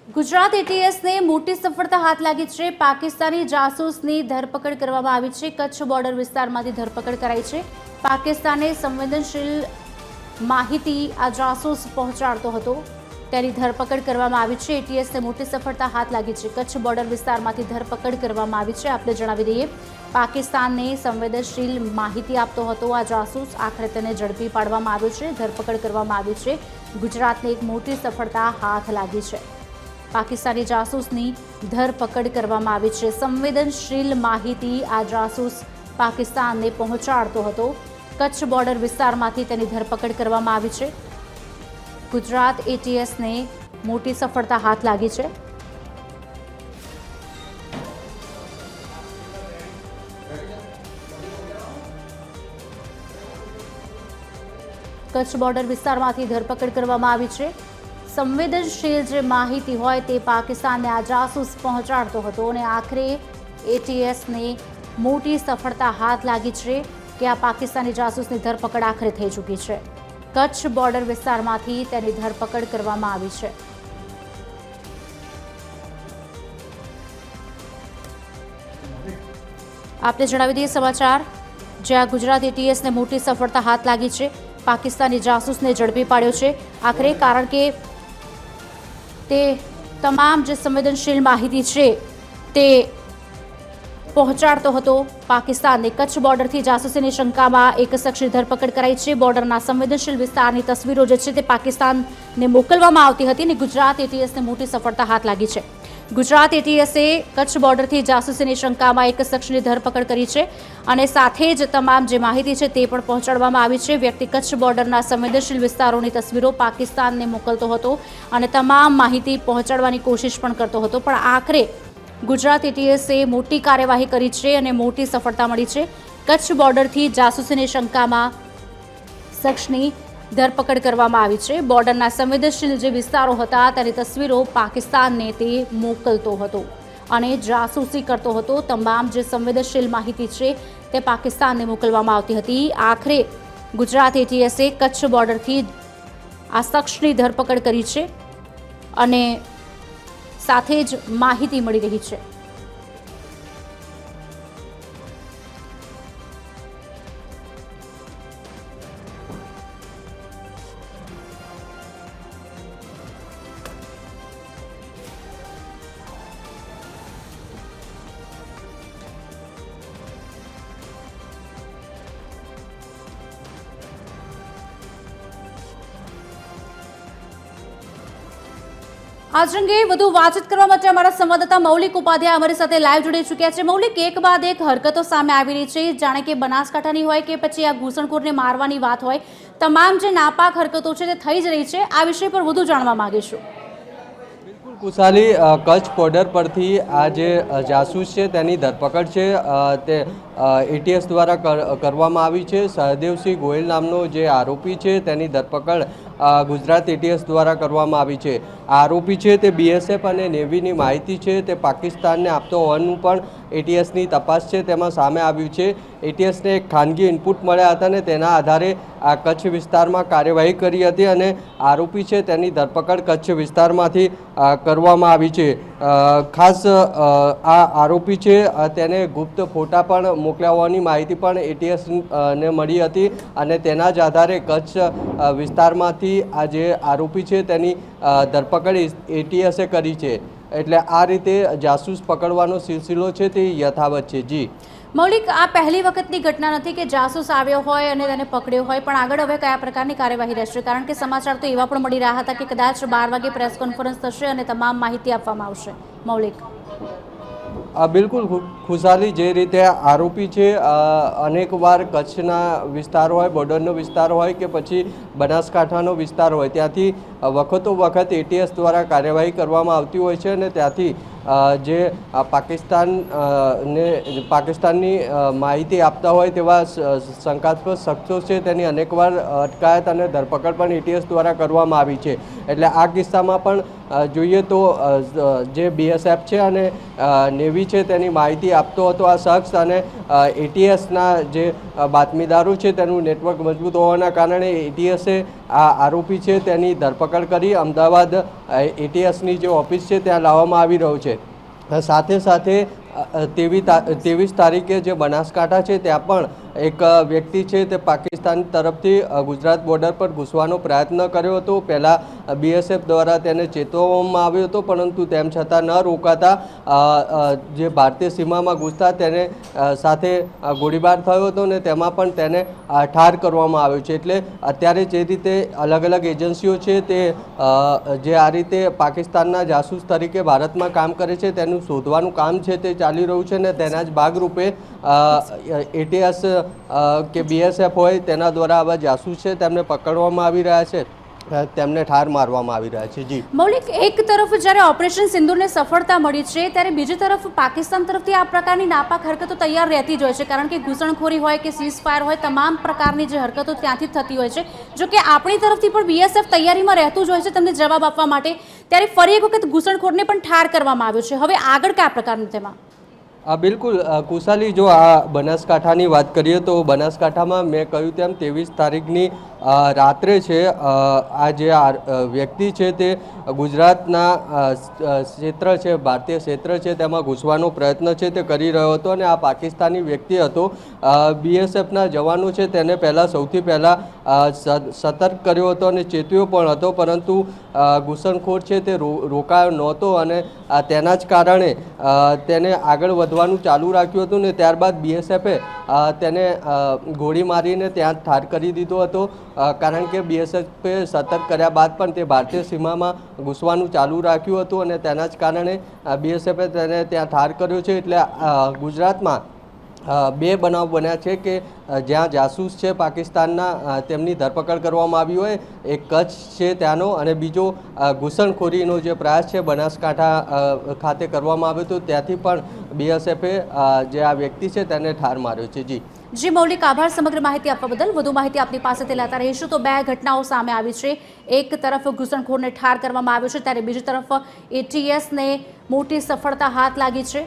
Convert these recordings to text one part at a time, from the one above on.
ગુજરાત એટીએસને મોટી સફળતા હાથ લાગી છે। પાકિસ્તાની જાસૂસની ધરપકડ કરવામાં આવી છે। કચ્છ બોર્ડર વિસ્તારમાંથી ધરપકડ કરાઈ છે। પાકિસ્તાને સંવેદનશીલ માહિતી આ જાસૂસ પહોંચાડતો હતો, તેની ધરપકડ કરવામાં આવી છે। એટીએસને મોટી સફળતા હાથ લાગી છે। કચ્છ બોર્ડર વિસ્તારમાંથી ધરપકડ કરવામાં આવી છે। આપણે જણાવી દઈએ, પાકિસ્તાનને સંવેદનશીલ માહિતી આપતો હતો આ જાસૂસ, આખરે તેને ઝડપી પાડવામાં આવ્યો છે, ધરપકડ કરવામાં આવી છે। ગુજરાતને એક મોટી સફળતા હાથ લાગી છે। પાકિસ્તાની જાસૂસની ધરપકડ કરવામાં આવી છે। સંવેદનશીલ માહિતી આ જાસૂસ પાકિસ્તાનને પહોંચાડતો હતો। કચ્છ બોર્ડર વિસ્તારમાંથી તેની ધરપકડ કરવામાં આવી છે। ગુજરાત એટીએસને મોટી સફળતા હાથ લાગી છે। કચ્છ બોર્ડર વિસ્તારમાંથી ધરપકડ કરવામાં આવી છે। સંવેદનશીલ જે માહિતી હોય તે પાકિસ્તાનને આ જાસૂસ પહોંચાડતો હતો અને આખરે એટીએસને મોટી સફળતા હાથ લાગી છે કે આ પાકિસ્તાની જાસૂસની ધરપકડ આખરે થઈ ચૂકી છે। કચ્છ બોર્ડર વિસ્તારમાંથી તેની ધરપકડ કરવામાં આવી છે। આપને જણાવી દઈએ સમાચાર, જ્યાં ગુજરાત એટીએસને મોટી સફળતા હાથ લાગી છે। પાકિસ્તાની જાસૂસને ઝડપી પાડ્યો છે આખરે, કારણ કે તે તમામ જે સંવેદનશીલ માહિતી છે તે પહોંચાડતો હતો પાકિસ્તાનને। કચ્છ બોર્ડરથી જાસૂસીની શંકામાં એક શખ્સની ધરપકડ કરાઈ છે। બોર્ડરના સંવેદનશીલ વિસ્તારની તસવીરો જે છે તે પાકિસ્તાનને મોકલવામાં આવતી હતી અને ગુજરાત એટીએસને મોટી સફળતા હાથ લાગી છે। ગુજરાત એટીએસે કચ્છ બોર્ડરથી જાસૂસીની શંકામાં એક શખ્સની ધરપકડ કરી છે અને સાથે જ તમામ જે માહિતી છે તે પણ પહોંચાડવામાં આવી છે। વ્યક્તિ કચ્છ બોર્ડરના સંવેદનશીલ વિસ્તારોની તસવીરો પાકિસ્તાનને મોકલતો હતો અને તમામ માહિતી પહોંચાડવાની કોશિશ પણ કરતો હતો, પણ આખરે ગુજરાત એટીએસે મોટી કાર્યવાહી કરી છે અને મોટી સફળતા મળી છે। કચ્છ બોર્ડરથી જાસૂસીની શંકામાં શખ્સની ધરપકડ કરવામાં આવી છે। બોર્ડરના સંવેદનશીલ જે વિસ્તારો હતા તેની તસવીરો પાકિસ્તાનને તે મોકલતો હતો અને જાસૂસી કરતો હતો। તમામ જે સંવેદનશીલ માહિતી છે તે પાકિસ્તાનને મોકલવામાં આવતી હતી। આખરે ગુજરાત એટીએસે કચ્છ બોર્ડરથી આ શખ્સની ધરપકડ કરી છે અને સાથે જ માહિતી મળી રહી છે। આજ અંગે વધુ વાતચીત કરવા માટે અમારા સંવાદદાતા મૌલિક ઉપાધ્યાય અમારી સાથે લાઈવ જોડી ચૂક્યા છે। મૌલિક, એક બાદ એક હરકતો સામે આવી રહી છે, જાણે કે બનાસકાંઠાની હોય કે પછી આ ઘૂસણખોરને મારવાની વાત હોય, તમામ જે નાપાક હરકતો છે તે થઈ જ રહી છે। આ વિષય પર વધુ જાણવા માંગીશું। બિલકુલ કુશાલી, કચ્છ બોર્ડર પરથી આ જે જાસૂસ છે તેની ધરપકડ છે તે એટીએસ દ્વારા કરવામાં આવી છે। સહદેવસિંહ ગોયલ નામનો જે આરોપી છે તેની ધરપકડ ગુજરાત એટીએસ દ્વારા કરવામાં આવી છે। આરોપી છે તે બીએસએફ અને નેવીની માહિતી છે તે પાકિસ્તાનને આપતો હોવાનું પણ એટીએસની તપાસ છે તેમાં સામે આવ્યું છે। એટીએસને એક ખાનગી ઇનપુટ મળ્યા હતા અને તેના આધારે આ કચ્છ વિસ્તારમાં કાર્યવાહી કરી હતી અને આરોપી છે તેની ધરપકડ કચ્છ વિસ્તારમાંથી કરવામાં આવી છે। ખાસ આ આરોપી છે તેને ગુપ્ત ફોટા પણ મોકલ્યા હોવાની માહિતી પણ એટીએસને મળી હતી અને તેના જ આધારે કચ્છ વિસ્તારમાંથી આ જે આરોપી છે તેની ધરપકડ એટીએસે કરી છે। એટલે આ રીતે જાસૂસ પકડવાનો સિલસિલો છે તે યથાવત છે। જી મૌલિક, આ પહેલી વખતની ઘટના નથી કે જાસૂસ આવ્યો હોય અને તેને પકડ્યો હોય, પણ આગળ હવે કયા પ્રકારની કાર્યવાહી રહેશે? કારણ કે સમાચાર તો એવા પણ મળી રહ્યા હતા કે કદાચ 12 વાગે પ્રેસ કોન્ફરન્સ થશે અને તમામ માહિતી આપવામાં આવશે। મૌલિક, બિલકુલ ખુશાલી, જે રીતે આરોપી છે અનેકવાર કચ્છના વિસ્તાર હોય, બોર્ડરનો વિસ્તાર હોય કે પછી બનાસકાંઠાનો વિસ્તાર હોય ત્યાંથી વખતો વખત એટીએસ દ્વારા કાર્યવાહી કરવામાં આવતી હોય છે અને ત્યાંથી જે પાકિસ્તાનની માહિતી આપતા હોય તેવા શંકાસ્પદ શખ્સો છે તેની અનેકવાર અટકાયત અને ધરપકડ પણ એટીએસ દ્વારા કરવામાં આવી છે। એટલે આ કિસ્સામાં પણ જોઈએ તો જે BSF છે અને નેવી છે તેની માહિતી આપતો હતો આ શખ્સ, અને ATSના જે બાતમીદારો છે તેનું નેટવર્ક મજબૂત હોવાના કારણે ATSએ આ આરોપી છે તેની ધરપકડ કરી અમદાવાદ ATSની જે ઓફિસ છે ત્યાં લાવવામાં આવી રહ્યો છે. સાથે સાથે 23 તારીખે જે બનાસકાંઠા છે ત્યાં પણ એક વ્યક્તિ છે તે પાકિસ્તાન તરફથી ગુજરાત બોર્ડર પર ઘૂસવાનો પ્રયત્ન કર્યો હતો. પહેલાં BSF દ્વારા તેને ચેતવવામાં આવ્યો હતો, પરંતુ તેમ છતાં ન રોકાતા જે ભારતીય સીમામાં ઘૂસતા તેને સાથે ગોળીબાર થયો હતો અને તેમાં પણ તેને ઠાર કરવામાં આવ્યો છે. એટલે અત્યારે જે રીતે અલગ અલગ એજન્સીઓ છે તે જે આ રીતે પાકિસ્તાનના જાસૂસ તરીકે ભારતમાં કામ કરે છે તેનું શોધવાનું કામ છે તે ચાલી રહ્યું છે, અને તેના જ ભાગરૂપે ATS કે BSF હોય તેના દ્વારા આવા જાસૂસ છે તેમને પકડવામાં આવી રહ્યા છે, તેમને ઠાર મારવામાં આવી રહ્યા છે. જી મૌલિક, એક તરફ જ્યારે ઓપરેશન સિંદૂરને સફળતા મળી છે ત્યારે બીજી તરફ પાકિસ્તાન તરફથી આ પ્રકારની નાપાક હરકતો તૈયાર રહેતી જ હોય છે, કારણ કે ઘૂસણખોરી હોય કે સીઝફાયર હોય, તમામ પ્રકારની જે હરકતો ત્યાંથી જ થતી હોય છે. જો કે આપણી તરફથી પણ BSF તૈયારીમાં રહેતું જ હોય છે તેમને જવાબ આપવા માટે. ત્યારે ફરી એક વખત ઘૂસણખોરને પણ ઠાર કરવામાં આવ્યો છે. હવે આગળ કયા પ્રકારનું તેમાં? બિલકુલ કુશાલી, જો આ બનાસકાંઠાની વાત કરીએ તો બનાસકાંઠામાં મેં કહ્યું તેમ 23 તારીખની રાત્રે છે આ જે વ્યક્તિ છે તે ગુજરાતના ક્ષેત્ર છે, ભારતીય ક્ષેત્ર છે તેમાં ઘૂસવાનો પ્રયત્ન છે તે કરી રહ્યો હતો, અને આ પાકિસ્તાની વ્યક્તિ હતો. BSFના જવાનો છે તેને સૌથી પહેલાં સતર્ક કર્યો હતો અને ચેતવ્યો પણ હતો, પરંતુ ઘૂસણખોર છે તે રોકાયો નહોતો, અને તેના જ કારણે તેને આગળ વધવાનું ચાલુ રાખ્યું હતું, ને ત્યારબાદ BSFએ તેને ગોળી મારીને ત્યાં ઠાર કરી દીધો હતો, કારણ કે BSFએ સતર્ક કર્યા બાદ પણ તે ભારતીય સીમામાં ઘૂસવાનું ચાલુ રાખ્યું હતું, અને તેના જ કારણે BSFએ તેને ત્યાં ઠાર કર્યો છે. એટલે ગુજરાતમાં બે બનાવ બન્યા છે કે જ્યાં જાસૂસ છે પાકિસ્તાનના તેમની ધરપકડ કરવામાં આવી હોય, એક કચ્છ છે ત્યાંનો, અને બીજો ઘૂસણખોરીનો જે પ્રયાસ છે બનાસકાંઠા ખાતે કરવામાં આવ્યો હતો, ત્યાંથી પણ BSFએ જે આ વ્યક્તિ છે તેને ઠાર માર્યો છે. જી મૌલિક, આભાર સમગ્ર માહિતી આપવા બદલ. વધુ માહિતી આપની પાસેથી લેતા રહીશું. તો બે ઘટનાઓ સામે આવી છે. એક તરફ ઘૂસણખોરને ઠાર કરવામાં આવ્યો છે, ત્યારે બીજી તરફ ATSને મોટી સફળતા હાથ લાગી છે.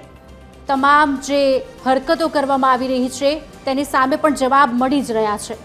તમામ જે હરકતો કરવામાં આવી રહી છે તેની સામે પણ જવાબ મળી જ રહ્યા છે.